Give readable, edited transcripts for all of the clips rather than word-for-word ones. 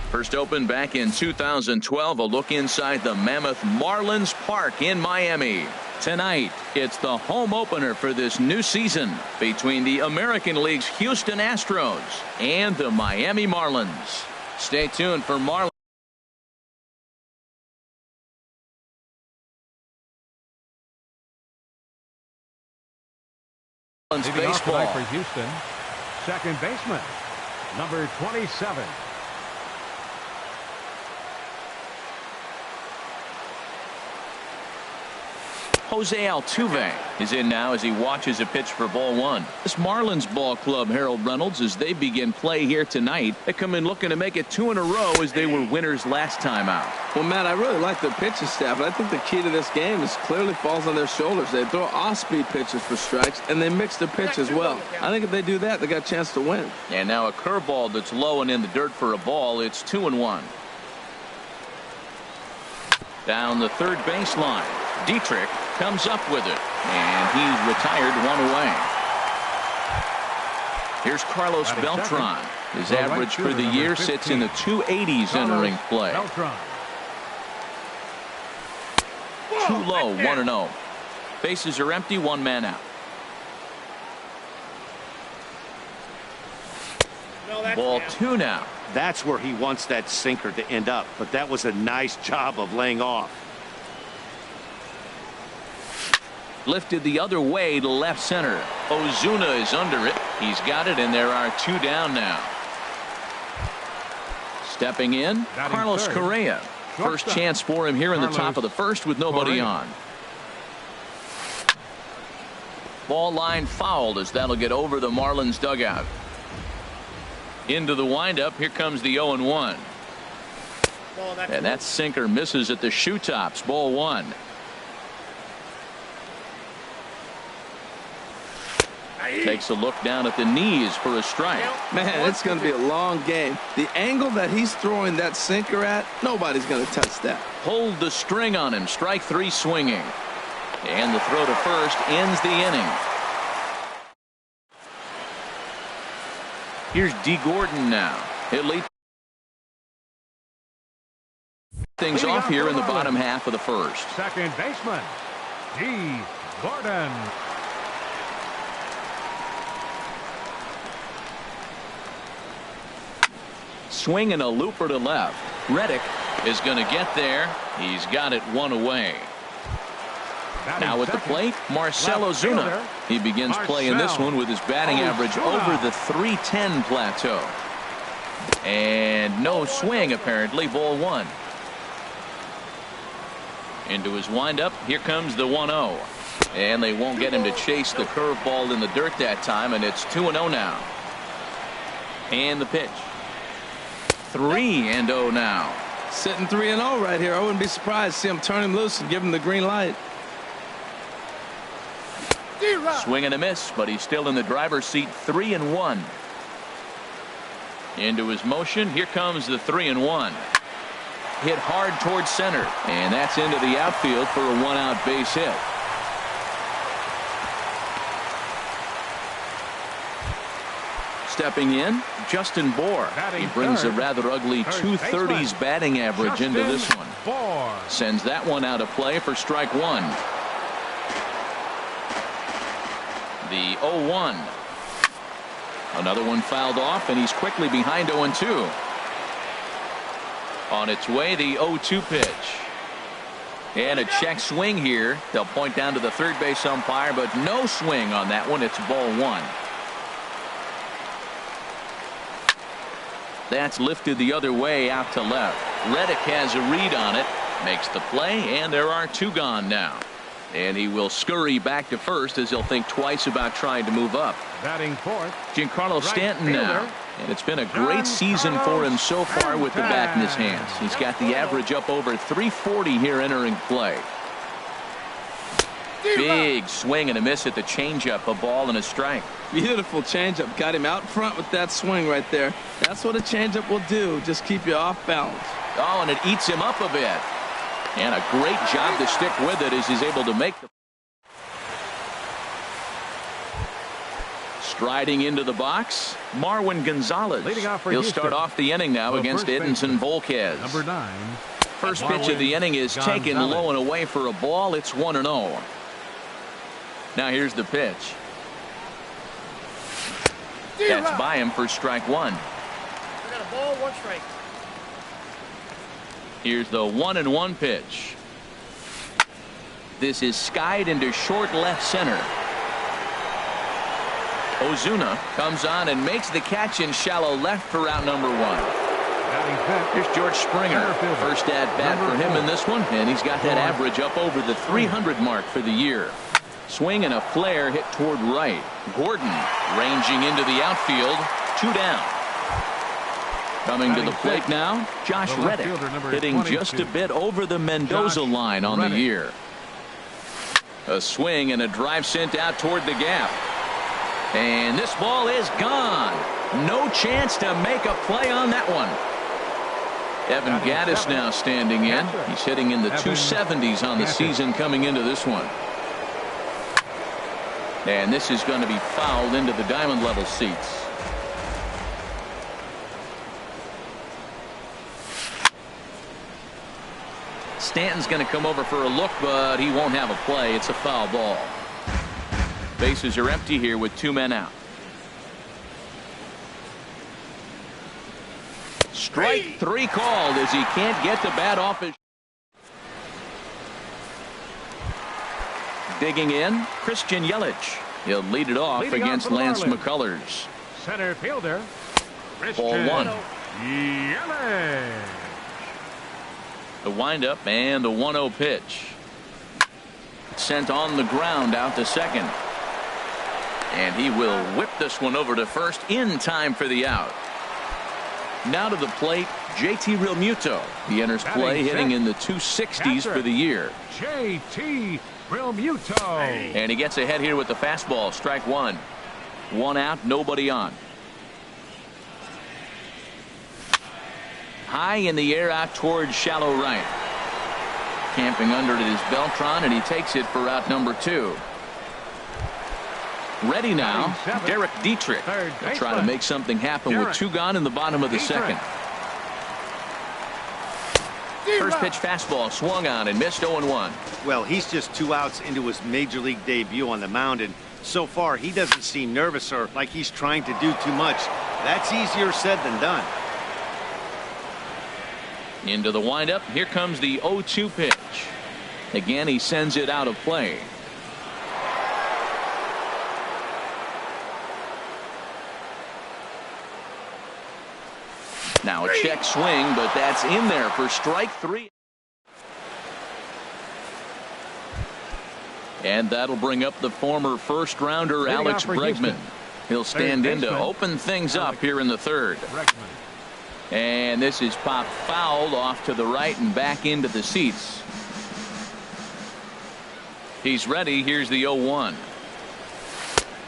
First opened back in 2012, a look inside the Mammoth Marlins Park in Miami. Tonight, it's the home opener for this new season between the American League's Houston Astros and the Miami Marlins. Stay tuned for Marlins baseball. For Houston, second baseman, number 27. Jose Altuve is in now as he watches a pitch for ball one. This Marlins ball club, Harold Reynolds, as they begin play here tonight, they come in looking to make it 2 in a row as they were winners last time out. Well, Matt, I really like the pitching staff, but I think the key to this game is clearly falls on their shoulders. They throw off-speed pitches for strikes, and they mix the pitch as well. I think if they do that, they got a chance to win. And now a curveball that's low and in the dirt for a ball. It's 2-1. Down the third baseline, Dietrich comes up with it, and he's retired 1 away. Here's Carlos Beltran. His average for the year sits in the 280s entering play. Too low, 1-0. Bases are empty, 1 man out. Ball 2 now. That's where he wants that sinker to end up, but that was a nice job of laying off. Lifted the other way to left center. Ozuna is under it. He's got it, and there are 2 down now. Stepping in, Carlos Correa. First chance for him here in the top of the first with nobody on. Ball line fouled as that'll get over the Marlins dugout. Into the windup. Here comes the 0-1. And that sinker misses at the shoe tops. Ball 1. Takes a look down at the knees for a strike. Man, it's going to be a long game. The angle that he's throwing that sinker at, nobody's going to touch that. Hold the string on him. Strike 3 swinging. And the throw to first ends the inning. Here's D. Gordon now. He'll lead things off here in the bottom half of the first. Second baseman, D. Gordon. Swing and a looper to left. Reddick is going to get there. He's got it 1 away. Now at the plate, Marcell Ozuna. He begins play in this one with his batting average over the 310 plateau. And no swing apparently. Ball 1. Into his windup. Here comes the 1-0. And they won't get him to chase the curveball in the dirt that time, and it's 2-0 now. And the pitch. 3-0 now. Sitting 3-0 right here. I wouldn't be surprised to see him turn him loose and give him the green light. Swing and a miss, but he's still in the driver's seat. 3-1. Into his motion. Here comes the 3-1. Hit hard towards center, and that's into the outfield for a 1-out base hit. Stepping in, Justin Bour. He brings a rather ugly 230s batting average into this one. Sends that one out of play for strike 1. The 0-1. Another one fouled off, and he's quickly behind 0-2. On its way, the 0-2 pitch. And a check swing here. They'll point down to the third base umpire, but no swing on that one. It's ball 1. That's lifted the other way out to left. Reddick has a read on it. Makes the play, and there are 2 gone now. And he will scurry back to first as he'll think twice about trying to move up. Batting fourth, Giancarlo Stanton now. And it's been a great season for him so far with the bat in his hands. He's got the average up over 340 here entering play. Big swing and a miss at the changeup. A ball and a strike. Beautiful changeup. Got him out front with that swing right there. That's what a changeup will do. Just keep you off balance. Oh, and it eats him up a bit. And a great job to stick with it as he's able to make the Striding into the box, Marwin Gonzalez. He'll start off the inning now against Edinson Volquez. Number 9. First pitch of the inning is taken low and away for a ball. It's 1-0. Now here's the pitch. That's by him for strike one. We got a ball, 1 strike. Here's the 1-1 pitch. This is skied into short left center. Ozuna comes on and makes the catch in shallow left for out number 1. Here's George Springer. First at bat for him in this one, and he's got that average up over the 300 mark for the year. Swing and a flare hit toward right. Gordon ranging into the outfield. 2 down. Coming to the plate now, Josh Reddick, hitting just a bit over the Mendoza line on the year. A swing and a drive sent out toward the gap. And this ball is gone. No chance to make a play on that one. Evan Gattis now standing in. He's hitting in the 270s on the season coming into this one. And this is going to be fouled into the diamond level seats. Stanton's going to come over for a look, but he won't have a play. It's a foul ball. Bases are empty here with 2 men out. Strike 3 called as he can't get the bat off his. Digging in, Christian Yelich. He'll lead it off against Lance McCullers. Center fielder. Ball 1. Yelich. The windup and the 1-0 pitch. Sent on the ground out to second. And he will whip this one over to first in time for the out. Now to the plate, JT Realmuto. He enters play hitting in the 260s for the year. JT Realmuto. And he gets ahead here with the fastball. Strike 1. 1 out, nobody on. High in the air out towards shallow right. Camping under it is Beltran, and he takes it for out number 2. Ready now, Derek Dietrich. He'll try to make something happen with 2 gone in the bottom of the second. First pitch fastball swung on and missed 0-1. Well, he's just 2 outs into his major league debut on the mound, and so far he doesn't seem nervous or like he's trying to do too much. That's easier said than done. Into the windup. Here comes the 0-2 pitch. Again, he sends it out of play. Now a check swing, but that's in there for strike 3. And that'll bring up the former first rounder Alex Bregman. He'll stand in to open things up here in the 3rd. And this is popped fouled off to the right and back into the seats. He's ready. Here's the 0-1.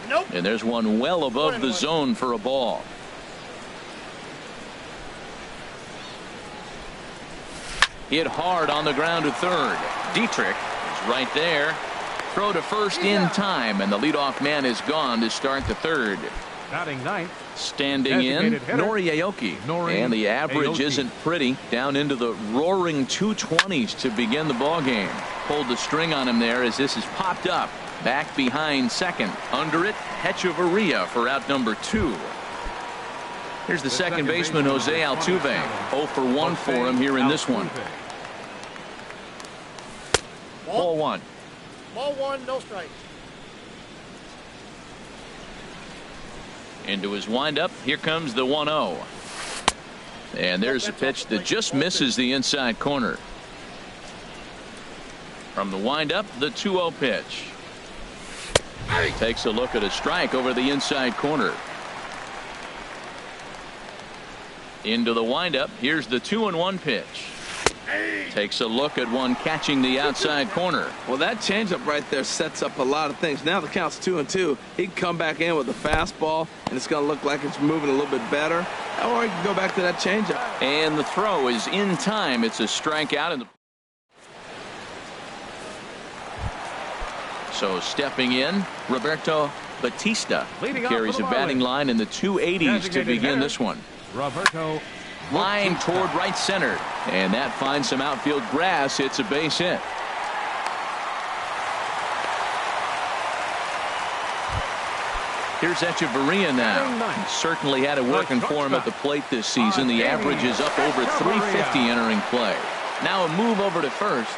Nope. And there's one well above the zone for a ball. Hit hard on the ground to third. Dietrich is right there. Throw to first in time, and the leadoff man is gone to start the 3rd. Batting 9th. Standing in, Nori Aoki. And the average isn't pretty. Down into the roaring 220s to begin the ball game. Pulled the string on him there as this is popped up. Back behind second. Under it, Hechavarria for out number 2. Here's the second baseman, Jose Altuve. 0 for 1 for him here in this one. Ball 1. Ball 1, no strikes. Into his windup. Here comes the 1-0. And there's a pitch that just misses the inside corner. From the windup, the 2-0 pitch. Takes a look at a strike over the inside corner. Into the windup. Here's the 2-1 pitch. Takes a look at one catching the outside corner. Well, that changeup right there sets up a lot of things. Now the count's 2-2. He can come back in with a fastball, and it's going to look like it's moving a little bit better. Or he can go back to that changeup. And the throw is in time. It's a strikeout. In the so stepping in, Roberto Batista Leading off carries for a the batting Marlins. line in the 280s to Designated begin hitter, this one. Roberto Line Batista. toward right center. And that finds some outfield grass. It's a base hit. Here's Echeverria now. He certainly had it working for him at the plate this season. The average is up over 350 entering play. Now a move over to first.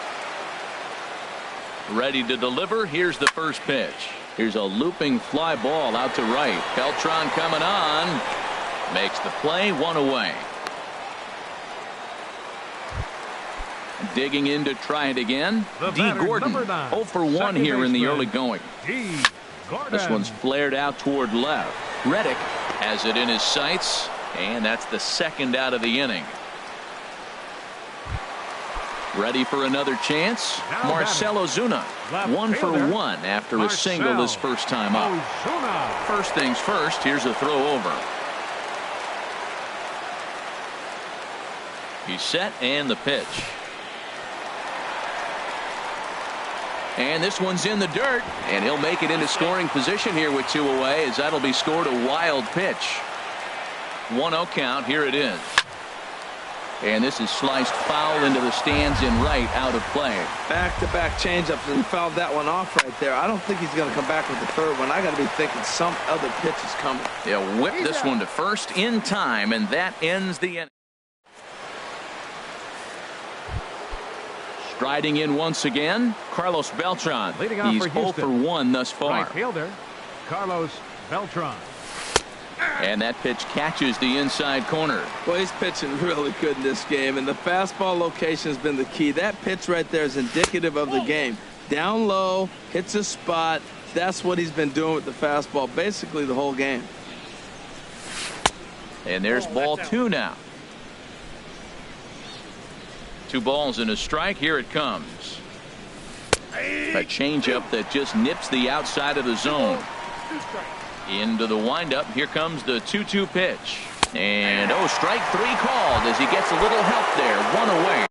Ready to deliver. Here's the first pitch. Here's a looping fly ball out to right. Beltran coming on. Makes the play, one away. Digging in to try it again. D. Gordon 0 for 1 here in the early going. This one's flared out toward left. Reddick has it in his sights, and that's the second out of the inning. Ready for another chance. Marcell Ozuna 1 for 1 after a single his first time up. First things first, here's a throw over. He's set, and the pitch. And this one's in the dirt, and he'll make it into scoring position here with 2 away, as that'll be scored a wild pitch. 1-0 count. Here it is. And this is sliced foul into the stands in right, out of play. Back-to-back changeups, and he fouled that one off right there. I don't think he's going to come back with the third one. I got to be thinking some other pitch is coming. They'll whip this one to first in time, and that ends the inning. Striding in once again, Carlos Beltran. He's 0 for 1 thus far. Right fielder, Carlos Beltran. And that pitch catches the inside corner. Well, he's pitching really good in this game, and the fastball location has been the key. That pitch right there is indicative of the game. Down low, hits a spot. That's what he's been doing with the fastball basically the whole game. And there's ball 2 now. 2 balls and a strike. Here it comes. A changeup that just nips the outside of the zone. Into the windup. Here comes the 2-2 pitch. And strike 3 called as he gets a little help there. 1 away.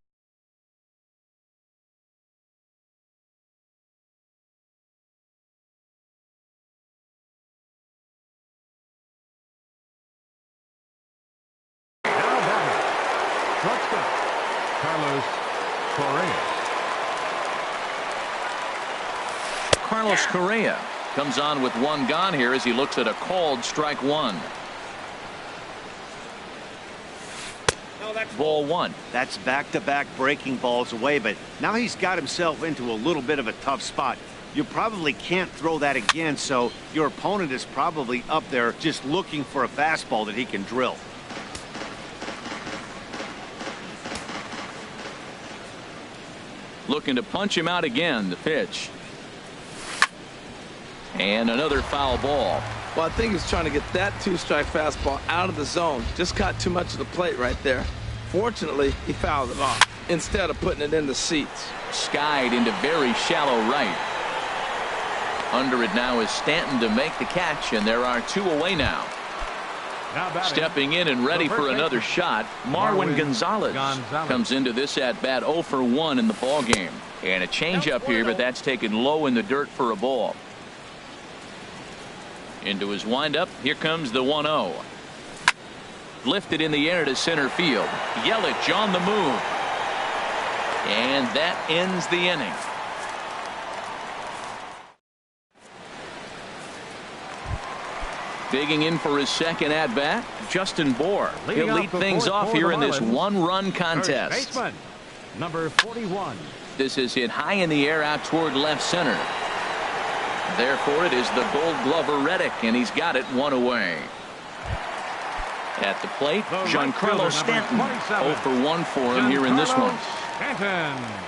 Carlos Correa comes on with 1 gone here as he looks at a called strike 1. Ball 1. That's back-to-back breaking balls away, but now he's got himself into a little bit of a tough spot. You probably can't throw that again, so your opponent is probably up there just looking for a fastball that he can drill. Looking to punch him out again. The pitch. And another foul ball. Well, I think he's trying to get that 2-strike fastball out of the zone. Just caught too much of the plate right there. Fortunately, he fouled it off instead of putting it in the seats. Skied into very shallow right. Under it now is Stanton to make the catch, and there are 2 away now. Stepping in and ready for another shot, Marwin Gonzalez comes into this at-bat 0 for 1 in the ballgame. And a changeup here, but that's taken low in the dirt for a ball. Into his windup. Here comes the 1-0. Lifted in the air to center field. Yelich on the move. And that ends the inning. Digging in for his second at-bat, Justin Bour. He'll lead things off here in this 1-run contest. Baseman, number 41. This is hit high in the air out toward left center. Therefore, it is the Gold Glover Reddick, and he's got it 1 away. At the plate, Giancarlo Stanton. 0 for 1 for him here in this one.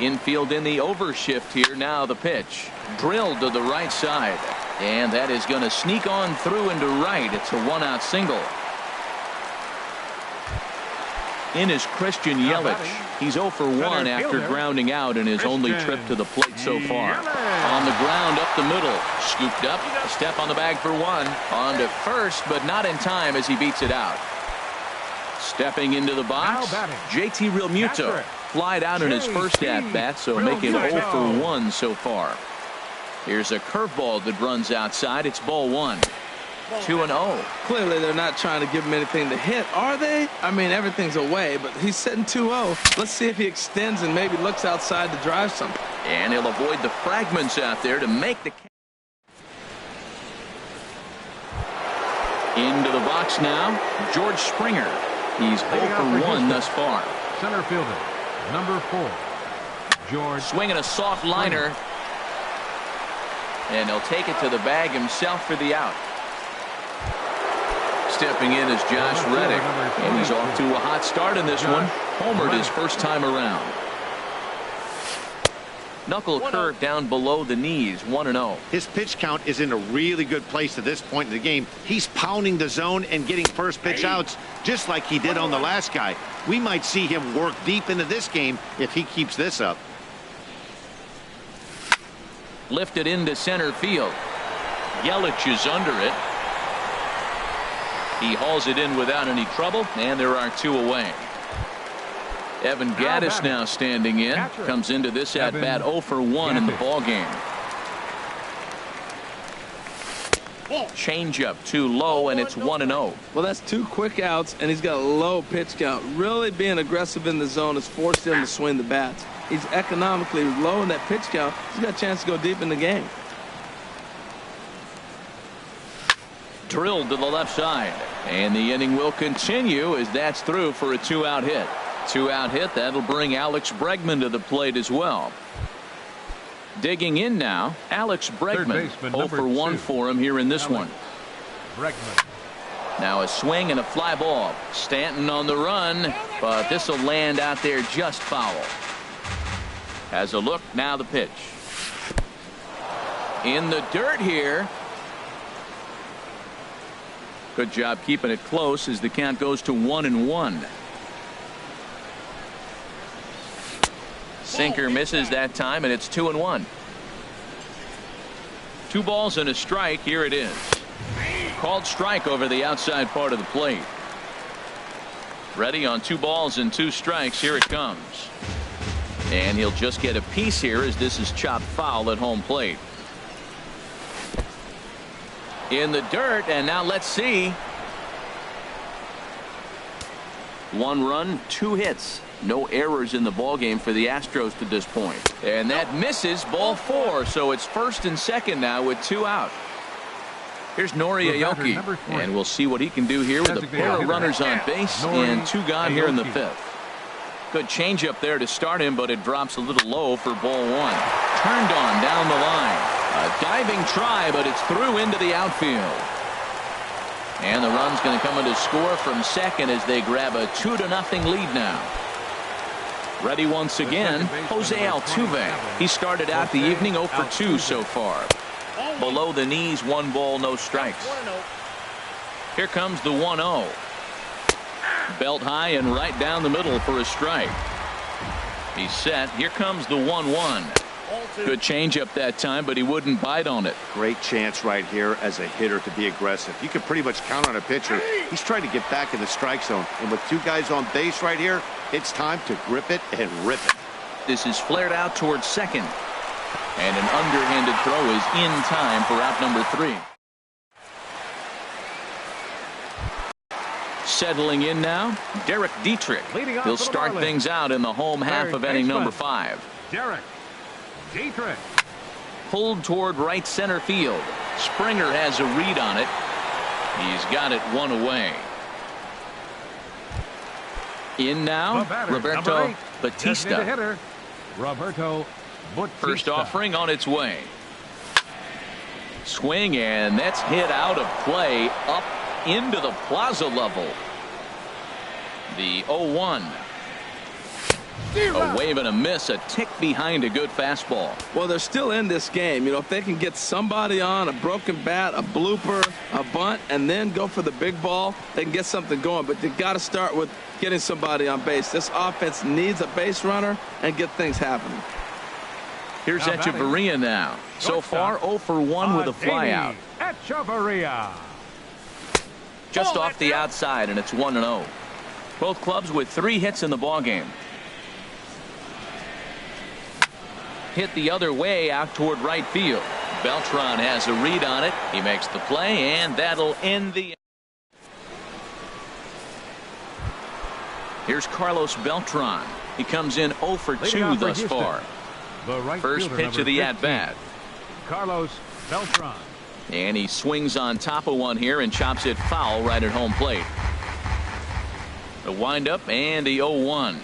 Infield in the overshift here. Now the pitch. Drilled to the right side. And that is going to sneak on through into right. It's a 1-out single. In is Christian Yelich. He's 0 for 1 after grounding out in his only trip to the plate so far. On the ground up the middle. Scooped up. A step on the bag for 1. On to first, but not in time as he beats it out. Stepping into the box, JT Realmuto. Flied out in his first at-bat, so making 0 for 1 so far. Here's a curveball that runs outside. It's ball one. 2-0. Clearly, they're not trying to give him anything to hit, are they? I mean, everything's away, but he's sitting 2-0. Let's see if he extends and maybe looks outside to drive something. And he'll avoid the fragments out there to make the. Into the box now, George Springer. He's 0 for 1 thus far. Center fielder, number 4, George. Swinging a soft liner. And he'll take it to the bag himself for the out. Stepping in is Josh Reddick, and he's off to a hot start in this one. Homered his first time around. Knuckle curve down below the knees, 1-0. His pitch count is in a really good place at this point in the game. He's pounding the zone and getting first pitch outs just like he did on the last guy. We might see him work deep into this game if he keeps this up. Lifted into center field. Yelich is under it. He hauls it in without any trouble, and there are 2 away. Evan Gaddis now standing in. Comes into this at bat 0 for 1 in the ball game. Changeup too low, and it's 1-0. Well, that's 2 quick outs, and he's got a low pitch count. Really being aggressive in the zone has forced him to swing the bats. He's economically low in that pitch count. He's got a chance to go deep in the game. Drilled to the left side, and the inning will continue as that's through for a 2-out hit. 2-out hit, that'll bring Alex Bregman to the plate as well. Digging in now, Alex Bregman. 0 for 1 for him here in this one. Bregman. Now a swing and a fly ball. Stanton on the run, but this will land out there just foul. Has a look, now the pitch. In the dirt here. Good job keeping it close as the count goes to 1-1. Sinker misses that time, and it's 2-1. 2 balls and a strike. Here it is. Called strike over the outside part of the plate. Ready on 2 balls and 2 strikes. Here it comes. And he'll just get a piece here as this is chopped foul at home plate. In the dirt, and now let's see. 1 run, 2 hits. No errors in the ball game for the Astros to this point. And that misses, ball 4. So it's first and second now with 2 out. Here's Nori Aoki, and we'll see what he can do here with a pair of runners on base and 2 gone here in the 5th. Good changeup there to start him, but it drops a little low for ball 1. Turned on down the line. A diving try, but it's through into the outfield. And the run's going to come in to score from second as they grab a 2-0 lead now. Ready once again, Jose Altuve. He started out the evening 0 for 2 so far. Below the knees, 1 ball, no strikes. Here comes the 1-0. Belt high and right down the middle for a strike. He's set. Here comes the 1-1. Good changeup that time, but he wouldn't bite on it. Great chance right here as a hitter to be aggressive. You can pretty much count on a pitcher. He's trying to get back in the strike zone. And with 2 guys on base right here, it's time to grip it and rip it. This is flared out towards second. And an underhanded throw is in time for out number 3. Settling in now, Derek Dietrich. He'll start things out in the home half of inning number 5. Derek Dietrich. Pulled toward right center field. Springer has a read on it. He's got it 1 away. In now, Roberto Batista. Hitter, Roberto Batista. First offering on its way. Swing, and that's hit out of play up into the plaza level. The 0-1. A wave and a miss, a tick behind a good fastball. Well, they're still in this game. You know, if they can get somebody on a broken bat, a blooper, a bunt, and then go for the big ball, they can get something going. But they got to start with getting somebody on base. This offense needs a base runner and get things happening. Here's Echeverria now. So far, 0 for 1 with a flyout. Echeverria. Just off the outside, and it's 1-0. Both clubs with 3 hits in the ballgame. Hit the other way out toward right field. Beltran has a read on it. He makes the play, and that'll end the. Here's Carlos Beltran. He comes in 0 for 2 thus far. First pitch of the at-bat. Carlos Beltran. And he swings on top of one here and chops it foul right at home plate. The windup and the 0-1.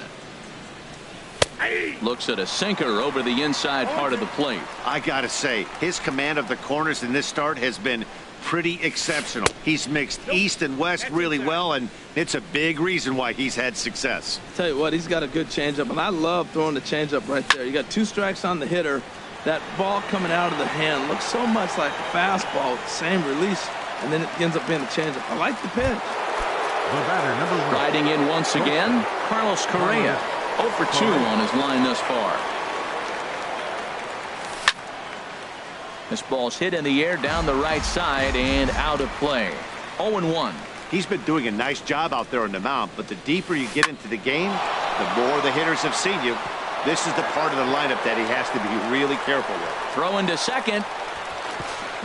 Looks at a sinker over the inside part of the plate. I gotta say, his command of the corners in this start has been pretty exceptional. He's mixed east and west really well, and it's a big reason why he's had success. Tell you what, he's got a good changeup, and I love throwing the changeup right there. You got 2 strikes on the hitter. That ball coming out of the hand looks so much like a fastball with the same release, and then it ends up being a changeup. I like the pitch. The batter, number 1. Riding in once again, Carlos Correa. 0 for 2 on his line thus far. This ball's hit in the air down the right side and out of play. 0-1. He's been doing a nice job out there on the mound, but the deeper you get into the game, the more the hitters have seen you. This is the part of the lineup that he has to be really careful with. Throwing to second,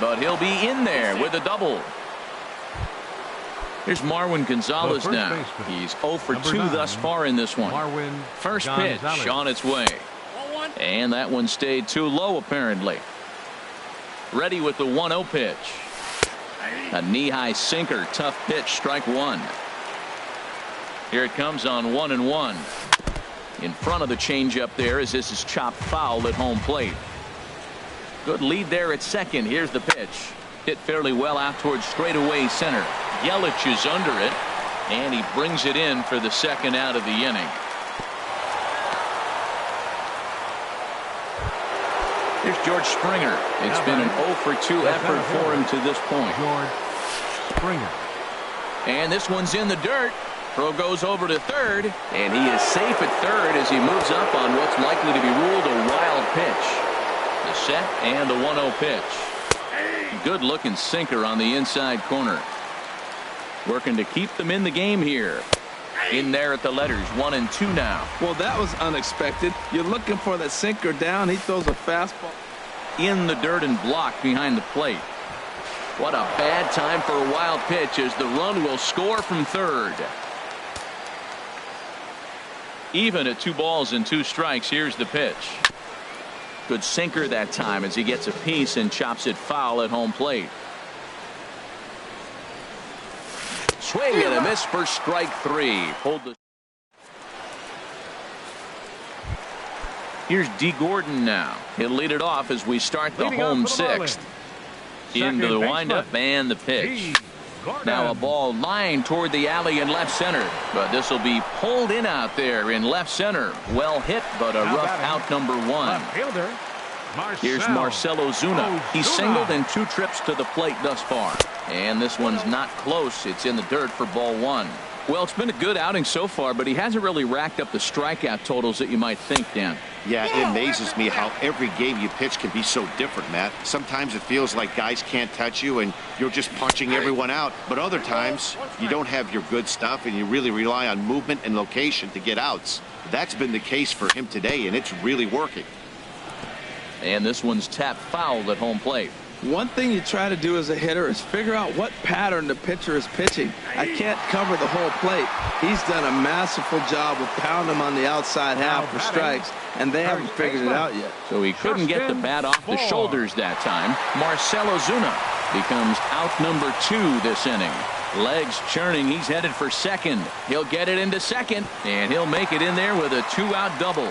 but he'll be in there with a double. Here's Marwin Gonzalez now. He's 0 for 2 thus far in this one. First pitch on its way. And that one stayed too low apparently. Ready with the 1-0 pitch. A knee-high sinker, tough pitch, strike 1. Here it comes on 1-1. In front of the changeup there as this is chopped foul at home plate. Good lead there at second. Here's the pitch. Hit fairly well out towards straightaway center. Yelich is under it, and he brings it in for the second out of the inning. Here's George Springer. It's been an 0 for 2 effort for him to this point. George Springer. And this one's in the dirt. Throw goes over to third, and he is safe at third as he moves up on what's likely to be ruled a wild pitch. The set and the 1-0 pitch. Good looking sinker on the inside corner. Working to keep them in the game here. In there at the letters, 1 and 2 now. Well, that was unexpected. You're looking for that sinker down. He throws a fastball in the dirt and blocked behind the plate. What a bad time for a wild pitch as the run will score from third. Even at 2 balls and 2 strikes. Here's the pitch. Good sinker that time as he gets a piece and chops it foul at home plate. Swing and a miss for strike 3. Pulled the. Here's D. Gordon now. He'll lead it off as we start the home 6th. Into the windup and the pitch. Now a ball lined toward the alley in left center, but this will be pulled in out there in left center. Well hit, but a rough out number 1. Here's Marcell Ozuna. He's singled in 2 trips to the plate thus far. And this one's not close. It's in the dirt for ball 1. Well, it's been a good outing so far, but he hasn't really racked up the strikeout totals that you might think, Dan. Yeah, it amazes me how every game you pitch can be so different, Matt. Sometimes it feels like guys can't touch you and you're just punching everyone out. But other times you don't have your good stuff and you really rely on movement and location to get outs. That's been the case for him today, and it's really working. And this one's tapped foul at home plate. One thing you try to do as a hitter is figure out what pattern the pitcher is pitching. I can't cover the whole plate. He's done a masterful job of pounding him on the outside half for strikes, and they haven't figured it out yet. So he couldn't get the bat off the shoulders that time. Marcell Ozuna becomes out number 2 this inning. Legs churning. He's headed for second. He'll get it into second, and he'll make it in there with a 2-out double.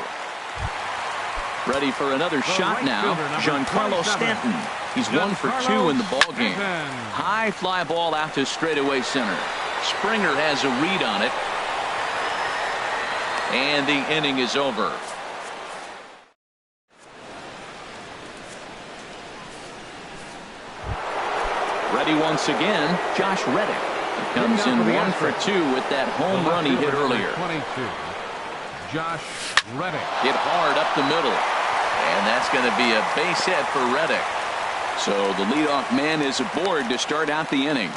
Ready for another shot now, Giancarlo Stanton. He's 1 for 2 in the ball game. High fly ball out to straightaway center. Springer has a read on it. And the inning is over. Ready once again, Josh Reddick. He comes in 1 for 2 with that home run he hit earlier. Josh Reddick. Hit hard up the middle. And that's going to be a base hit for Reddick. So the leadoff man is aboard to start out the inning.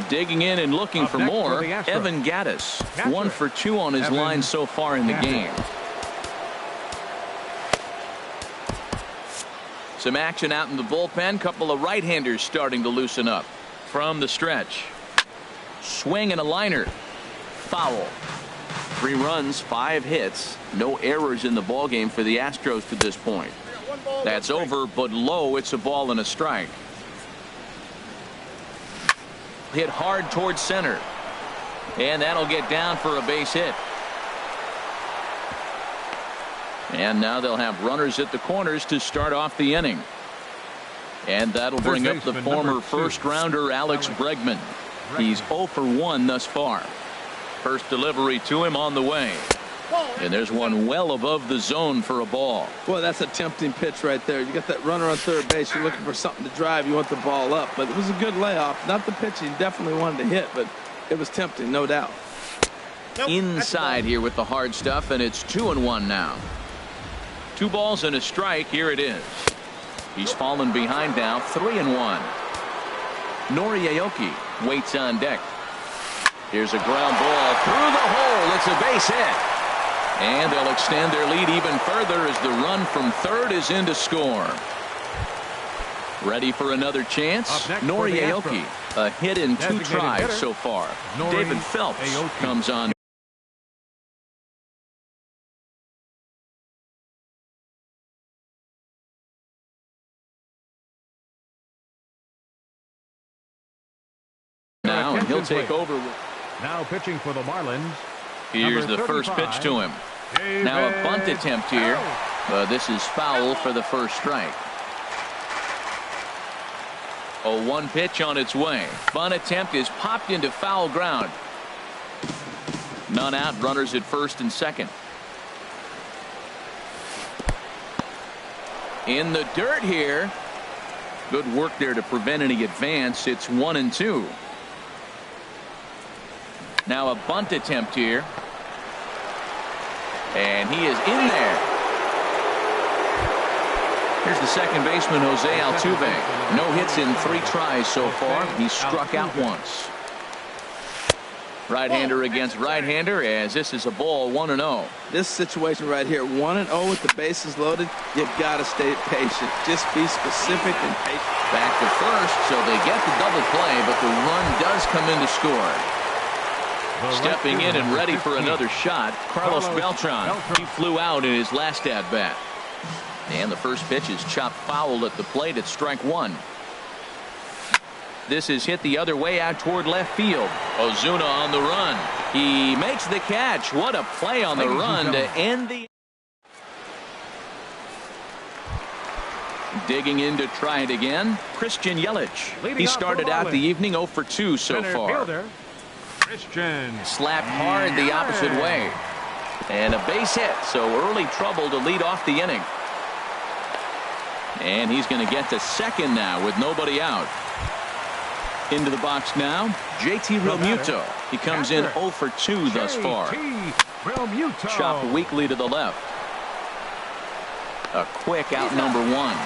Digging in and looking for more, Evan Gattis. 1 for 2 on his line so far in the game. Some action out in the bullpen. Couple of right-handers starting to loosen up from the stretch. Swing and a liner. Foul. 3 runs, 5 hits. No errors in the ballgame for the Astros to this point. That's over, but low. It's a ball and a strike. Hit hard towards center. And that'll get down for a base hit. And now they'll have runners at the corners to start off the inning. And that'll bring up the former first-rounder Alex Bregman. He's 0 for 1 thus far. First delivery to him on the way. And there's one well above the zone for a ball. Boy, that's a tempting pitch right there. You got that runner on third base. You're looking for something to drive. You want the ball up. But it was a good layoff. Not the pitch he definitely wanted to hit, but it was tempting, no doubt. Inside here with the hard stuff, and it's 2-1 now. 2 balls and a strike. Here it is. He's fallen behind now. 3-1. Nori Aoki waits on deck. Here's a ground ball through the hole. It's a base hit. And they'll extend their lead even further as the run from third is in to score. Ready for another chance? Nori Aoki. A hit in 2 tries so far. David Phelps comes on. Now, and he'll take over. Now pitching for the Marlins. Here's the first pitch to him. Now a bunt attempt here. This is foul for the first strike. 0-1 pitch on its way. Bunt attempt is popped into foul ground. None out. Runners at first and second. In the dirt here. Good work there to prevent any advance. It's 1-2. Now a bunt attempt here. And he is in there. Here's the second baseman, Jose Altuve. No hits in 3 tries so far. He's struck out once. Right-hander against right-hander, as this is a ball, 1-0. This situation right here, 1-0 with the bases loaded, you got to stay patient. Just be specific and patient. Back to first, so they get the double play, but the run does come in to score. Stepping in and ready for another shot, Carlos Beltran. He flew out in his last at-bat. And the first pitch is chopped foul at the plate at strike 1. This is hit the other way out toward left field. Ozuna on the run. He makes the catch. What a play on the run to end the. Digging in to try it again, Christian Yelich. He started out the evening 0 for 2 so far. Slapped hard the opposite way. And a base hit, so early trouble to lead off the inning. And he's going to get to second now with nobody out. Into the box now, JT Realmuto. He comes in 0 for 2 thus far. Chopped weakly to the left. A quick out number 1.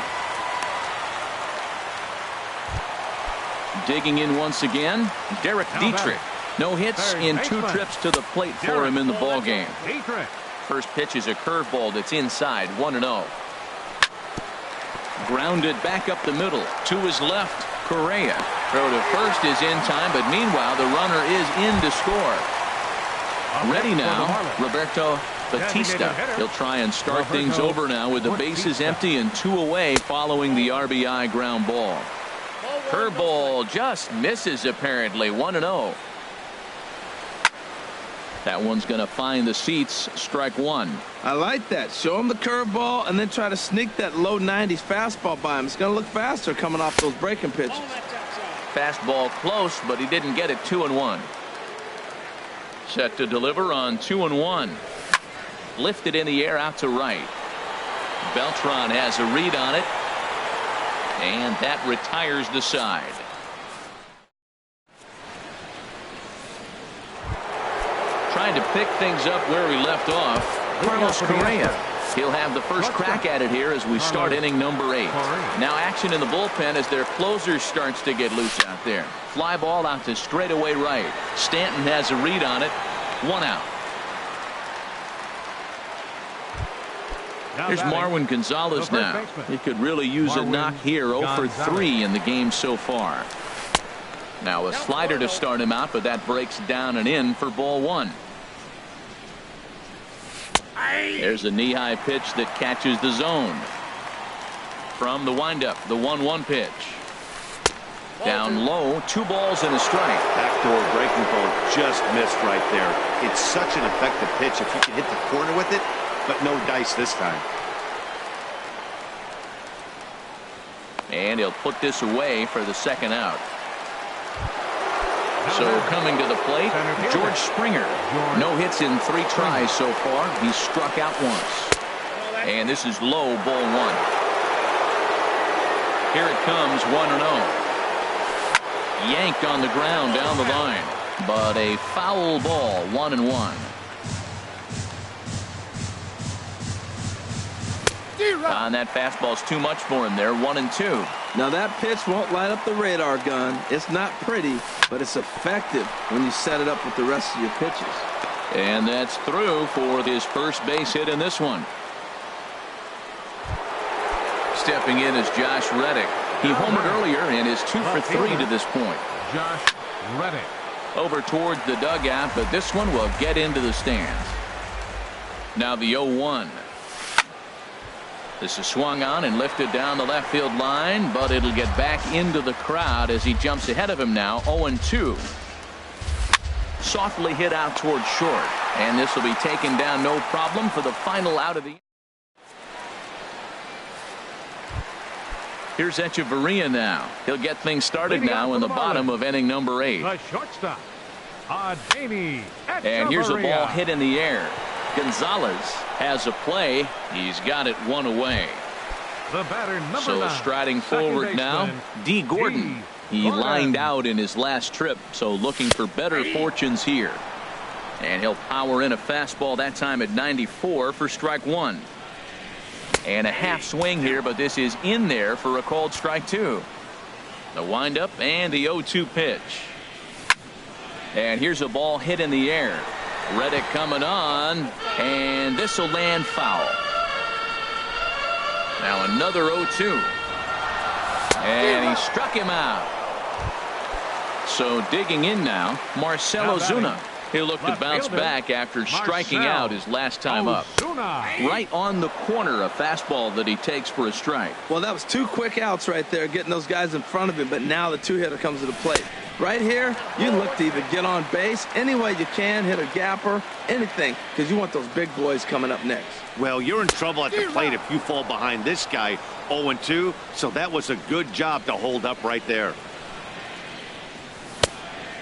Digging in once again, Derek Dietrich. No hits in 2 trips to the plate for him in the ballgame. First pitch is a curveball that's inside, 1-0. Grounded back up the middle. To his left, Correa. Throw to first is in time, but meanwhile the runner is in to score. Ready now, Roberto Batista. He'll try and start things over now with the bases empty and 2 away following the RBI ground ball. Curveball just misses apparently, 1-0. That one's going to find the seats, strike 1. I like that. Show him the curveball and then try to sneak that low 90s fastball by him. It's going to look faster coming off those breaking pitches. Fastball close, but he didn't get it. 2-1. Set to deliver on 2-1. Lifted in the air out to right. Beltran has a read on it. And that retires the side. Trying to pick things up where we left off, Carlos Correa. He'll have the first crack at it here as we start inning number 8. Now action in the bullpen as their closer starts to get loose out there. Fly ball out to straightaway right. Stanton has a read on it. 1 out. Here's Marwin Gonzalez now. He could really use a knock here. 0 for 3 in the game so far. Now a slider to start him out, but that breaks down and in for ball 1. There's a knee-high pitch that catches the zone. From the windup, the 1-1 pitch. Down low, 2 balls and a strike. Backdoor breaking ball just missed right there. It's such an effective pitch if you can hit the corner with it, but no dice this time. And he'll put this away for the second out. So coming to the plate, George Springer. No hits in 3 tries so far. He's struck out once. And this is low, ball 1. Here it comes, 1-0. Yanked on the ground down the line, but a foul ball, 1-1. And that fastball's too much for him there, 1-2. Now that pitch won't light up the radar gun. It's not pretty, but it's effective when you set it up with the rest of your pitches. And that's through for his first base hit in this one. Stepping in is Josh Reddick. He homered earlier and is 2 for 3 to this point. Josh Reddick. Over towards the dugout, but this one will get into the stands. Now the 0-1. This is swung on and lifted down the left field line, but it'll get back into the crowd as he jumps ahead of him now, 0-2. Softly hit out towards short, and this will be taken down no problem for the final out of the. Here's Echeverria now. He'll get things started now in the bottom of inning number 8. The shortstop, Adeiny Echeverria. And here's a ball hit in the air. Gonzalez has a play. He's got it 1 away. The batter, number So 9, striding forward now, D. Gordon. He lined out in his last trip, so looking for better fortunes here. And he'll power in a fastball that time at 94 for strike 1. And a half swing here, but this is in there for a called strike 2. The windup and the 0-2 pitch. And here's a ball hit in the air. Reddick coming on, and this will land foul. Now another 0-2. And he struck him out. So digging in now, Marcell Ozuna. He'll look to bounce back after striking out his last time up. Right on the corner, a fastball that he takes for a strike. Well, that was 2 quick outs right there, getting those guys in front of him, but now the 2-hitter comes to the plate. Right here, you look to either get on base any way you can, hit a gapper, anything, because you want those big boys coming up next. Well, you're in trouble at the plate if you fall behind this guy, 0-2, so that was a good job to hold up right there.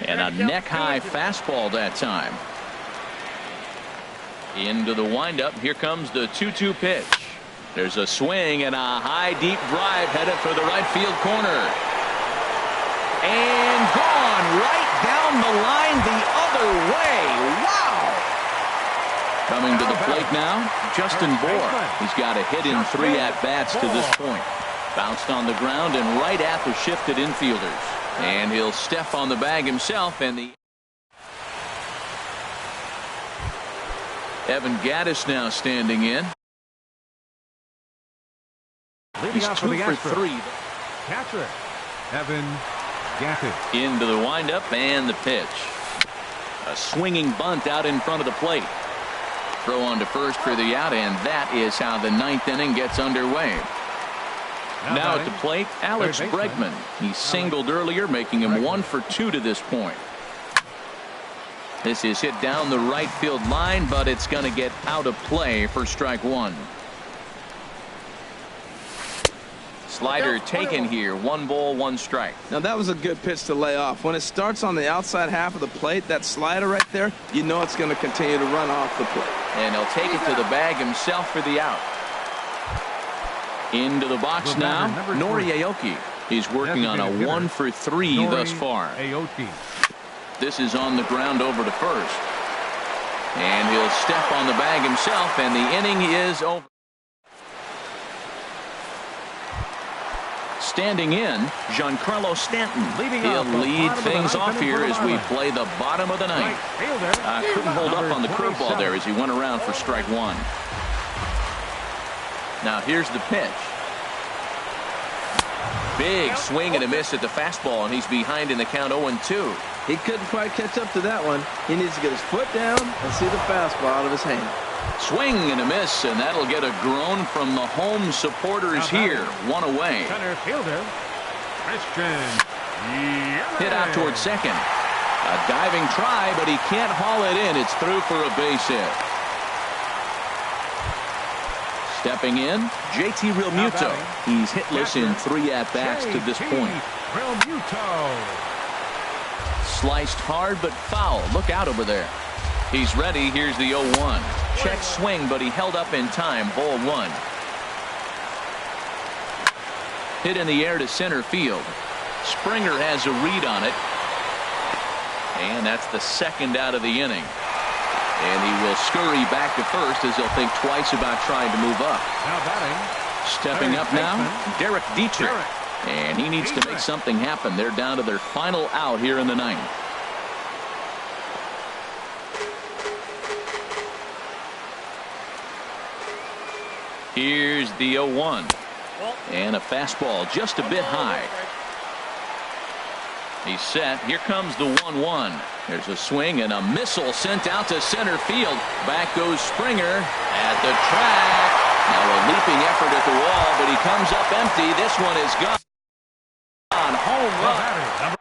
And a neck-high fastball that time. Into the windup. Here comes the 2-2 pitch. There's a swing and a high, deep drive headed for the right field corner. And gone right down the line the other way. Wow! Coming to the plate now, Justin Bour. He's got a hit in 3 at-bats to this point. Bounced on the ground and right at the shifted infielders. And he'll step on the bag himself, and the Evan Gattis now standing in. He's 2 for 3. Catcher, Evan Gattis. Into the windup and the pitch. A swinging bunt out in front of the plate. Throw on to first for the out, and that is how the 9th inning gets underway. Now at the plate, Alex Bregman. He singled earlier, making him 1 for 2 to this point. This is hit down the right field line, but it's going to get out of play for strike 1. Slider taken here. 1 ball, 1 strike. Now that was a good pitch to lay off. When it starts on the outside half of the plate, that slider right there, you know it's going to continue to run off the plate. And he'll take it to the bag himself for the out. Into the box now, Nori Aoki. He's working on a 1 for 3 thus far. This is on the ground over to first. And he'll step on the bag himself, and the inning is over. Standing in, Giancarlo Stanton. He'll lead things off here as we play the bottom of the 9th. 9th. 9th. Couldn't hold up on the curveball there as he went around for strike 1. Now here's the pitch. Big swing and a miss at the fastball, and he's behind in the count 0-2. He couldn't quite catch up to that one. He needs to get his foot down and see the fastball out of his hand. Swing and a miss, and that'll get a groan from the home supporters here. One away. Center fielder, Christian. Hit out towards second. A diving try, but he can't haul it in. It's through for a base hit. Stepping in, JT Realmuto. He's hitless in 3 at-bats to this point. Realmuto. Sliced hard, but foul. Look out over there. He's ready. Here's the 0-1. Check swing, but he held up in time. Ball 1. Hit in the air to center field. Springer has a read on it. And that's the second out of the inning. And he will scurry back to first as he'll think twice about trying to move up. Now batting. Stepping up now, Derek Dietrich. And he needs to make something happen. They're down to their final out here in the 9th. Here's the 0-1. And a fastball just a bit high. He's set. Here comes the 1-1. There's a swing and a missile sent out to center field. Back goes Springer at the track. Now a leaping effort at the wall, but he comes up empty. This one is gone. Home run.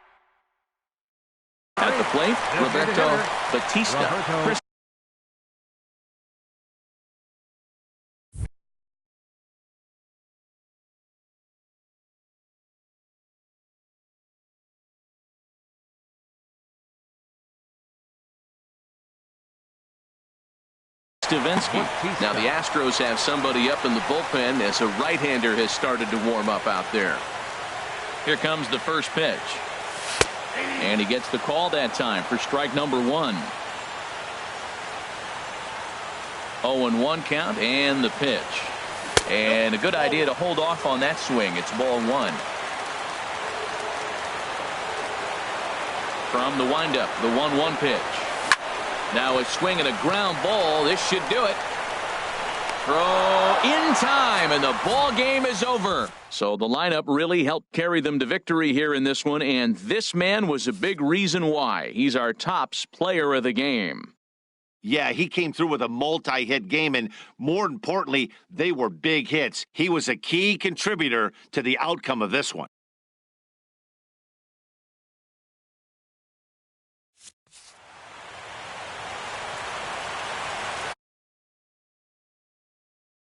At the plate, Roberto Batista. Now the Astros have somebody up in the bullpen as a right-hander has started to warm up out there. Here comes the first pitch. And he gets the call that time for strike number 1. 0-1 count and the pitch. And a good idea to hold off on that swing. It's ball 1. From the windup, the 1-1 pitch. Now a swing and a ground ball. This should do it. Throw in time, and the ball game is over. So the lineup really helped carry them to victory here in this one, and this man was a big reason why. He's our tops player of the game. Yeah, he came through with a multi-hit game, and more importantly, they were big hits. He was a key contributor to the outcome of this one.